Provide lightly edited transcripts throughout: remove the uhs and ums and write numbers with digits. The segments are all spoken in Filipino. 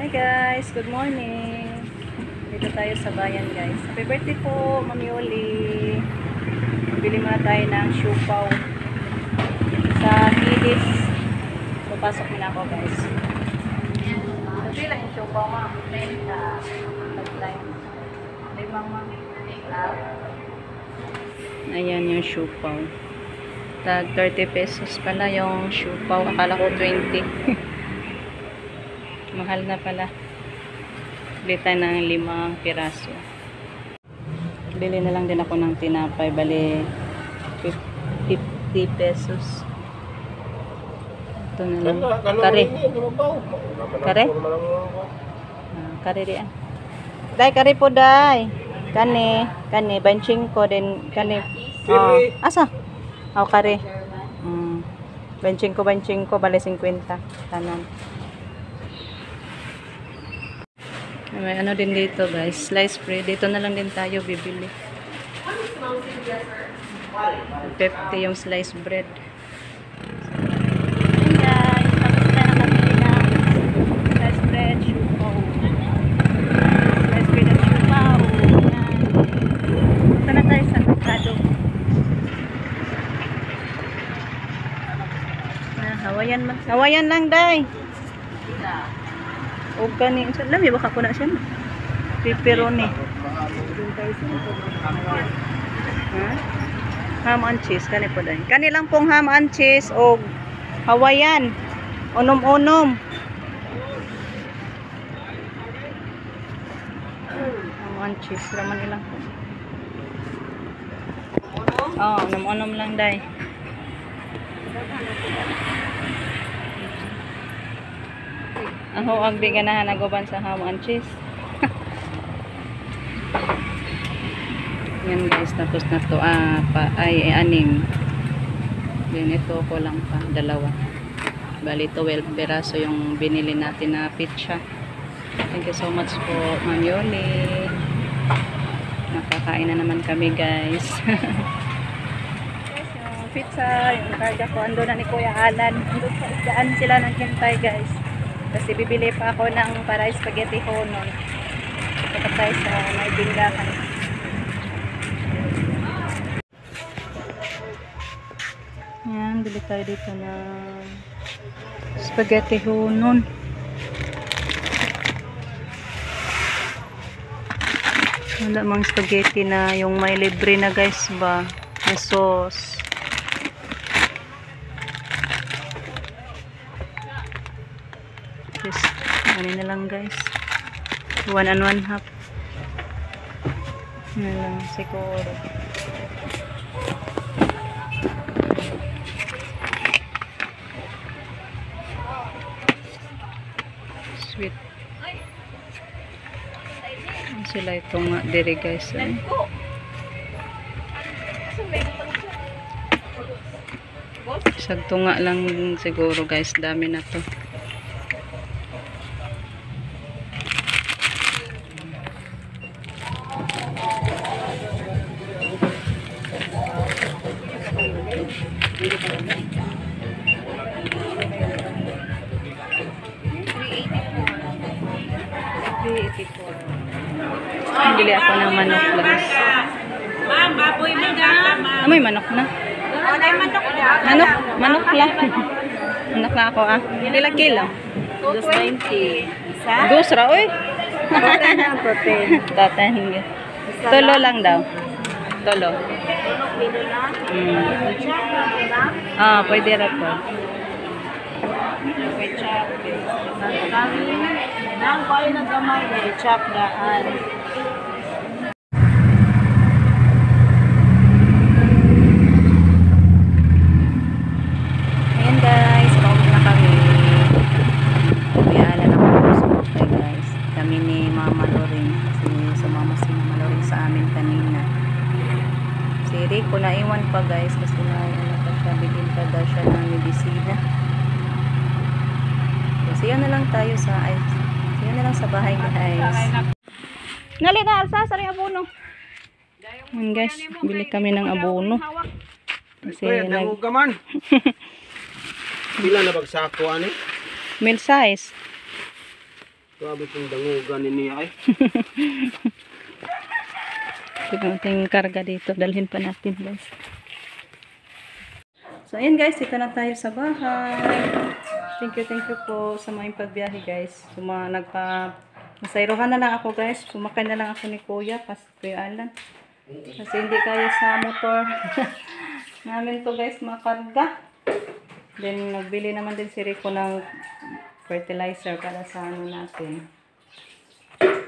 Hi guys, good morning. Dito tayo sa bayan guys. Happy birthday po, Mami Oli. Bili muna tayo ng siopaw sa Philips. So pasok muna ako guys. Sabi lang yung siopaw ma. Limang ma. Ayan yung siopaw. Tag 30 pesos pala yung siopaw. Akala ko 20. Mahal na pala. Bili tayo ng 5 piraso. Bili na lang din ako ng tinapay. Bali 50 pesos. Ito na lang. Kare. Kare? Kare diyan. Day, kare po day. Kani. Banching ko din. Kani. Asa? Kare. Banching ko. Bali 50. Tanan. May ano din dito guys, slice bread. Dito na lang din tayo bibili. 50 yung slice bread. Ayan guys, tapos na nakabili ng slice bread, siopaw. Slice bread at siopaw. Punta na tayo sa merkado. Hawayan lang day. O kani, lami baka ko na siya. Pepperoni. Ham and cheese kani po dai. Kani lang pong ham and cheese o Hawaiian. Unom-unom. Ham and cheese raman ilang po. Unom-unom lang dai. Ako agdi ganahan nagoban sa ham and cheese. Yan guys, tapos na to ay 6. Then ito ko lang pa 2. Bali 12 peraso yung binili natin na pizza. Thank you so much po Mami Oli. Nakakain na naman kami guys. Yung pizza, yung karga ko ando na ni Kuya Alan. Ando sa isdaan sila ng hintay guys. Kasi bibili pa ako ng para spaghetti honon. Dapat tayo sa may binggahan. Ayan, bili tayo dito ng spaghetti honon. Wala mang spaghetti na yung may libre na guys ba? Na sauce. Ano na lang guys, 1 and 1/2 na lang siguro. Sweet sila ito nga diri guys sagto nga lang siguro guys, dami na to. Bili ako ng manok guys. Baboy madam. May manok na. Manok lang. Manok na ako Pila kilo? 220. Dusra oy. Protein ang protein. Tatahin. Tulo lang daw. Tulo. Kilo na. Pwede ra po. Ketchup. Kami nang kayo ng gamay ketchup daan. Ayan guys, pauwi na kami. Kuya Alan ako guys. Kami ni Mama Loring. Kasi sumama si Mama Loring sa amin kanina. Si Rico naiwan pa guys kasi nagkabilin pa daw siya ng medisina. So yun na lang tayo sa bahay guys. Ngali na alsa sa ring abono. Guys, bili kami ng abono. Kasi nag-ugaman. Pila na bagsako ani? Meal size. Grabe itong dangugan niya ay. Ito ating karga dito. Dalhin pa natin guys. So ayan guys, dito na tayo sa bahay. Thank you po sa mga pagbiyahe guys. So masayrohan na lang ako guys. Sumakay na lang ako ni Kuya, Kuya Alan. Kasi hindi kaya sa motor namin to guys makarga. Then nagbili naman din si Rico ng fertilizer para sa ano natin.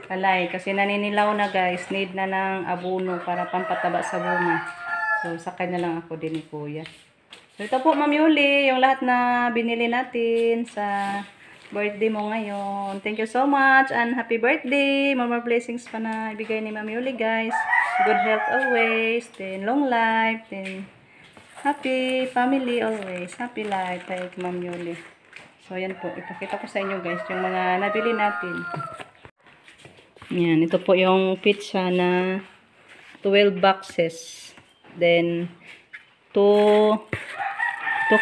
Kalay, kasi naninilaw na guys. Need na ng abono para pampataba sa bunga. So sakay na lang ako din ni Kuya. So ito po Ma'am Yuli, yung lahat na binili natin sa birthday mo ngayon. Thank you so much and happy birthday. More blessings pa na ibigay ni Ma'am Yuli guys. Good health always. Then long life. Then happy family always. Happy life. Thank you Ma'am Yuli. So, ayan po. Ipakita ko sa inyo guys yung mga nabili natin. Yan. Ito po yung pizza na 12 boxes. Then, two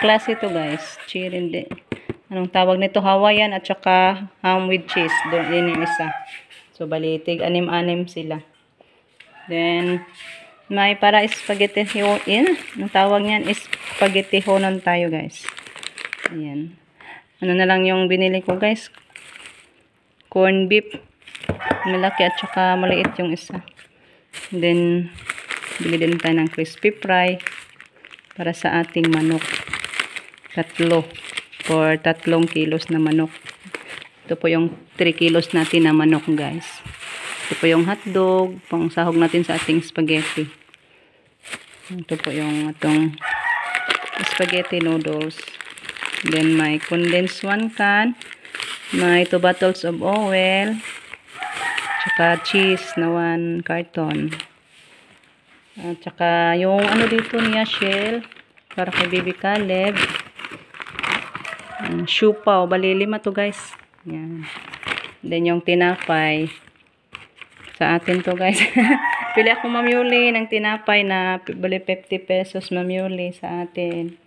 klase ito guys. Chirin din. Anong tawag nito? Hawaiian at saka ham with cheese. Doon din yung isa. So, balitig. Anim-anim sila. Then, may para spaghetti in. Ang tawag niyan is spaghetti honon tayo guys. Ayan. Ano na lang yung binili ko guys. Corn beef. Malaki at saka maliit yung isa. Then, bili din tayo ng crispy fry. Para sa ating manok. 3. For 3 kilos na manok. Ito po yung 3 kilos natin na manok guys. Ito po yung hotdog. Pang sahog natin sa ating spaghetti. Ito po yung itong spaghetti noodles. Then, may condensed 1 can. May 2 bottles of oil. Tsaka cheese na 1 carton. At tsaka yung ano dito niya, shell. Para kay Baby Caleb. Siupaw. Bali 5 to guys. Yan. Then, yung tinapay. Sa atin to guys. Pili ako Ma'am Yuli ng tinapay na bali 50 pesos Ma'am Yuli sa atin.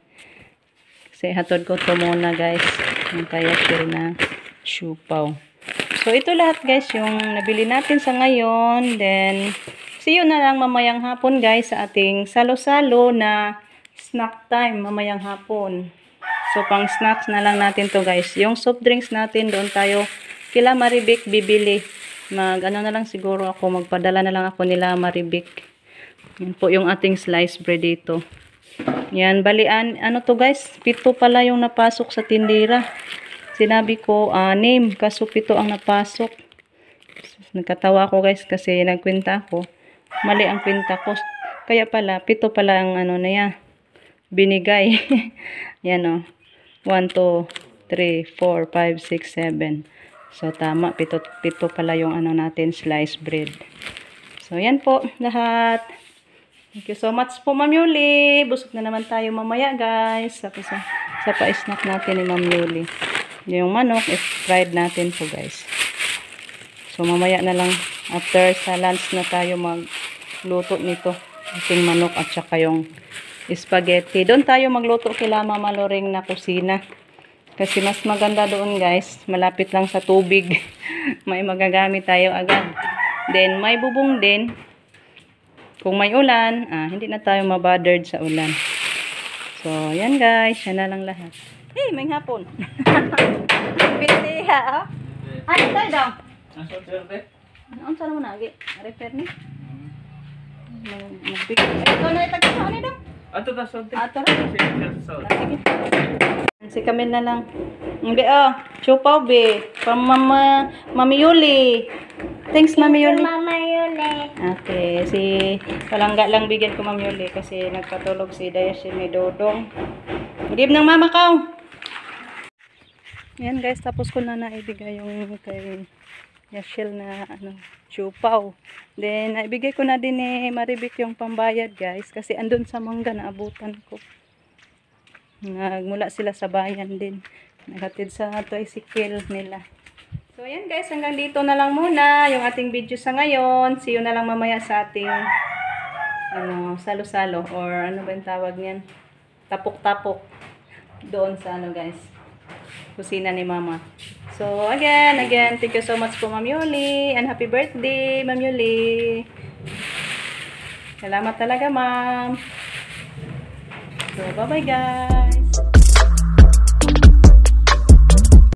Kasi hatod ko to muna guys. Yung kaya shell na siupaw. So ito lahat guys yung nabili natin sa ngayon. Then see you na lang mamayang hapon guys sa ating salo-salo na snack time mamayang hapon. So pang snacks na lang natin to guys. Yung soft drinks natin doon tayo kila Maribic bibili. Ano na lang siguro ako, magpadala na lang ako nila Maribic. Yan po yung ating sliced bread dito. Yan, balian, ano to guys, 7 pala yung napasok sa tindera. Sinabi ko, 6, kaso 7 ang napasok. Nagkatawa ako guys kasi nagkwenta ako. Mali ang kwenta ko. Kaya pala, 7 pala ang ano na yan. Binigay. Yan o. 1, 2, 3, 4, 5, 6, 7. So, tama. 7 pala yung ano natin, sliced bread. So, yan po lahat. Thank you so much po, Ma'am Yuli. Busog na naman tayo mamaya, guys. Sa pa-snack natin ni Ma'am Yuli. Yung manok, fried natin po, guys. So, mamaya na lang, after sa lunch na tayo magluto nito. Ating manok at saka yung spaghetti. Doon tayo magluto kila Mama Loring na kusina. Kasi mas maganda doon, guys. Malapit lang sa tubig. May magagamit tayo agad. Then, may bubong din. Kung may ulan, hindi na tayo mabothered sa ulan. So, yan guys. Yan na lang lahat. Hey, may hapon. Pili ha, oh. Ano tayo daw? Ano saan mo nagi? Repair ni? Ito na itagin mo. Ano daw? Ato ta sa Ato na. Si kami na lang. Hindi chupaw be. From Mami Yuli. Thanks Mami Yuli. Mama Yuli. Okay, si palangga lang bigyan ko Mami Yuli kasi nagpatulog si Dayashi ni Dodong. Good evening Mama Kaw. Yan guys, tapos ko na naibigay yung kay Yashil na chupaw. Then naibigay ko na din ni Maribic yung pambayad guys kasi andun sa mangga na abutan ko. Nagmula sila sa bayan din. Naghatid sa tricycle nila. So, ayan guys. Hanggang dito na lang muna yung ating video sa ngayon. See you na lang mamaya sa ating salo-salo. Or ano ba yung tawag niyan? Tapok-tapok. Doon sa guys. Kusina ni Mama. So, again, thank you so much po, Ma'am Yuli. And happy birthday, Ma'am Yuli. Salamat talaga, Ma'am. So, bye-bye, guys.